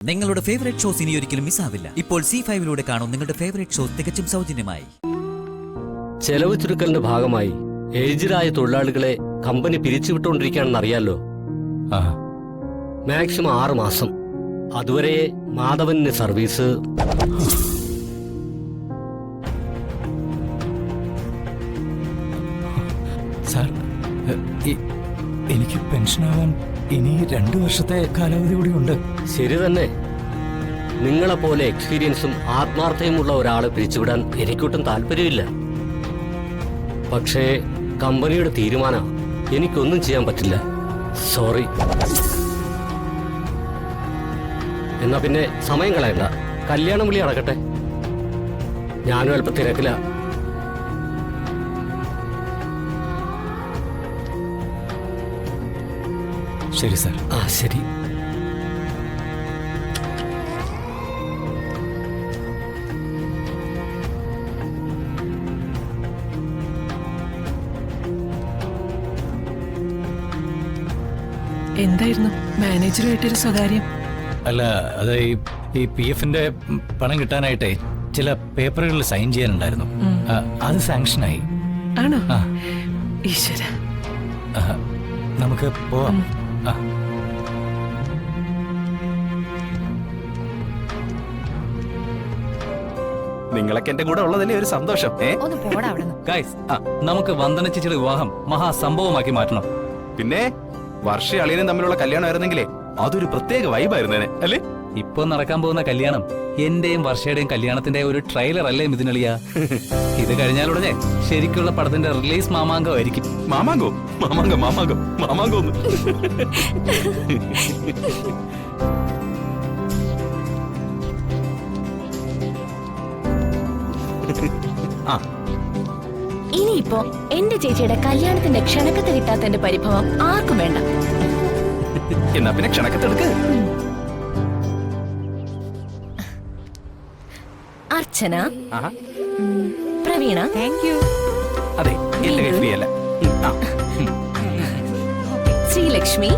നിങ്ങളുടെ favourite shows ഇനി ഒരിക്കലും മിസ്സാവില്ല. ഇപ്പോൾ C5 കാണും നിങ്ങളുടെ ഫേവറേറ്റ് ഷോസ് തികച്ചും സൗജന്യമായി. ചെലവ് ചുരുക്കലിന്റെ ഭാഗമായി ഏജ്ഡായ തൊഴിലാളികളെ കമ്പനി പിരിച്ചുവിട്ടുകൊണ്ടിരിക്കുകയാണെന്ന് അറിയാലോ. മാക്സിമം 6 മാസം. അതുവരെ മാധവന് സർവീസ്. സാർ, എനിക്ക് പെൻഷനാവാൻ ഇനി 2 വർഷത്തെ കാലാവധി കൂടി ഉണ്ട്. ശരി തന്നെ. നിങ്ങളെപ്പോലെ എക്സ്പീരിയൻസും ആത്മാർത്ഥയുമുള്ള ഒരാളെ പിരിച്ചുവിടാൻ എനിക്കൊട്ടും താല്പര്യമില്ല. പക്ഷേ കമ്പനിയുടെ തീരുമാനം എനിക്കൊന്നും ചെയ്യാൻ പറ്റില്ല. സോറി. എന്നാ പിന്നെ സമയം കളയണ്ട, കല്യാണം വിളി നടക്കട്ടെ. ഞാനും അല്പം തിരക്കില്ല. ശരി സാർ. ശരി. എന്തായിരുന്നു മാനേജറുമായിട്ടൊരു സ്വകാര്യം? അല്ല, അത് ഈ PF-ന്റെ പണം കിട്ടാനായിട്ടേ ചില പേപ്പറുകളിൽ സൈൻ ചെയ്യാനുണ്ടായിരുന്നു. അത് സാങ്ഷനായി. ആണോ? ഈശ്വര, നമുക്ക് പോവാം. നിങ്ങളൊക്കെ എന്റെ കൂടെ ഉള്ളതല്ലേ ഒരു സന്തോഷം. ഗൈസ്, നമുക്ക് വന്ദന ചേച്ചിയുടെ വിവാഹം മഹാസംഭവമാക്കി മാറ്റണം. പിന്നെ വർഷ അളിയനും തമ്മിലുള്ള കല്യാണമായിരുന്നെങ്കിലേ അതൊരു പ്രത്യേക വൈബായിരുന്നേനെ അല്ലേ? ഇപ്പൊ നടക്കാൻ പോകുന്ന കല്യാണം എന്റെയും വർഷയുടെയും കല്യാണത്തിന്റെ ഒരു ട്രെയിലർ അല്ലേ മിഥുനളിയ? ഇത് കഴിഞ്ഞാലുടനെ ശരിക്കുള്ള പടത്തിന്റെ റിലീസ് മാമാങ്കമായിരിക്കും. മാമാങ്കോ? മാമാങ്കം മാമാങ്കം മാമാങ്കോ? ഇനിയിപ്പോ എന്റെ ചേച്ചിയുടെ കല്യാണത്തിന്റെ ക്ഷണക്കത്ത് കിട്ടാത്തതിന്റെ പരിഭവം ആർക്കും വേണ്ട. എന്നാ പിന്നെ ക്ഷണക്കത്തെടുക്ക്. അർച്ചന, പ്രവീണ, അതെ, എന്റെ കൈ ഫ്രീ അല്ല. ശ്രീലക്ഷ്മി,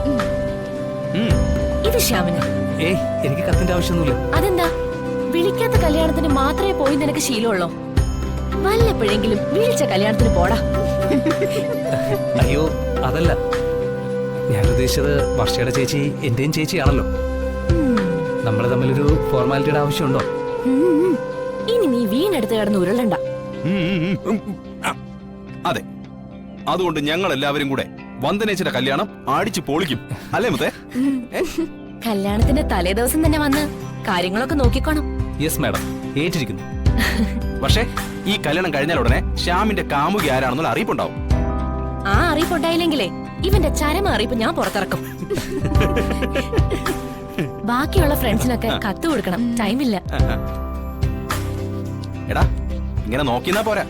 ഇത് ശ്യാമന. ഏയ്, എനിക്ക് കത്തിന്റെ ആവശ്യമൊന്നുമില്ല. അതെന്താ? വിളിക്കാത്ത കല്യാണത്തിന് മാത്രമേ പോയി നിനക്ക് ശീലമുള്ളോ? വല്ലപ്പോഴെങ്കിലും വിളിച്ച കല്യാണത്തിന് പോടാ. അയ്യോ, അതല്ല ഞാൻ ഉദ്ദേശിച്ചത്. വർഷയുടെ ചേച്ചി എന്റെയും ചേച്ചിയാണല്ലോ. നമ്മൾ തമ്മിലൊരു ഫോർമാലിറ്റിയുടെ ആവശ്യമുണ്ടോ? ഇനി നീ വീണെടുത്ത് കിടന്ന് ഉരുളണ്ട. അതെ, അതുകൊണ്ട് ഞങ്ങൾ എല്ലാവരും കൂടെ വന്ദനേച്ചിയുടെ കല്യാണം അടിച്ചു പൊളിക്കും, അല്ലേ മുത്തേ? കല്യാണത്തിന്റെ തലേ ദിവസം തന്നെ വന്ന് കാര്യങ്ങളൊക്കെ നോക്കിക്കോണം. യെസ് മാഡം, ഏറ്റിരിക്കുന്നു. പക്ഷേ ഈ കല്യാണം കഴിഞ്ഞാൽ ഉടനെ ശ്യാമിന്റെ കാമുകി ആരാണെന്നുള്ള അറിയിപ്പുണ്ടാവും. ആ അറിയിപ്പുണ്ടായില്ലെങ്കിലേ ഇവന്റെ ചരമ അറിയിപ്പ് ഞാൻ പുറത്തിറക്കും. ബാക്കിയുള്ള ഫ്രണ്ട്സിനൊക്കെ കത്ത് കൊടുക്കണം, ടൈമില്ല. എടാ, ഇങ്ങനെ നോക്കിന്നാ പോരാ.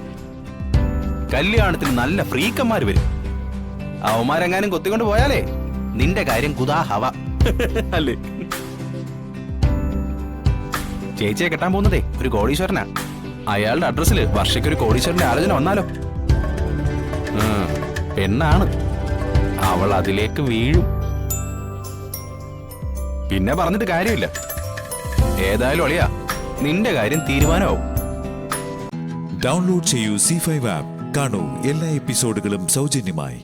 കല്യാണത്തിന് നല്ല ഫ്രീക്കന്മാര് വരും. അവന്മാരെങ്ങാനും കൊത്തിക്കൊണ്ട് പോയാലേ നിന്റെ കാര്യം കുതാഹവ, അല്ലേ? ചേച്ചിയെ കെട്ടാൻ പോകുന്നതേ ഒരു കോടീശ്വരനാ. അയാളുടെ അഡ്രസ്സിൽ വർഷയ്ക്കൊരു കോടീശ്വരന്റെ ആലോചന വന്നാലോ? പെണ്ണാണ്, അവൾ അതിലേക്ക് വീഴും. പിന്നെ പറഞ്ഞിട്ട് കാര്യമില്ല. ഏതായാലും അളിയാ, നിന്റെ കാര്യം തീരുമാനമാവും. ഡൗൺലോഡ് ചെയ്യൂ C5 ആപ്പ്. കാണൂ എല്ലാ എപ്പിസോഡുകളും സൗജന്യമായി.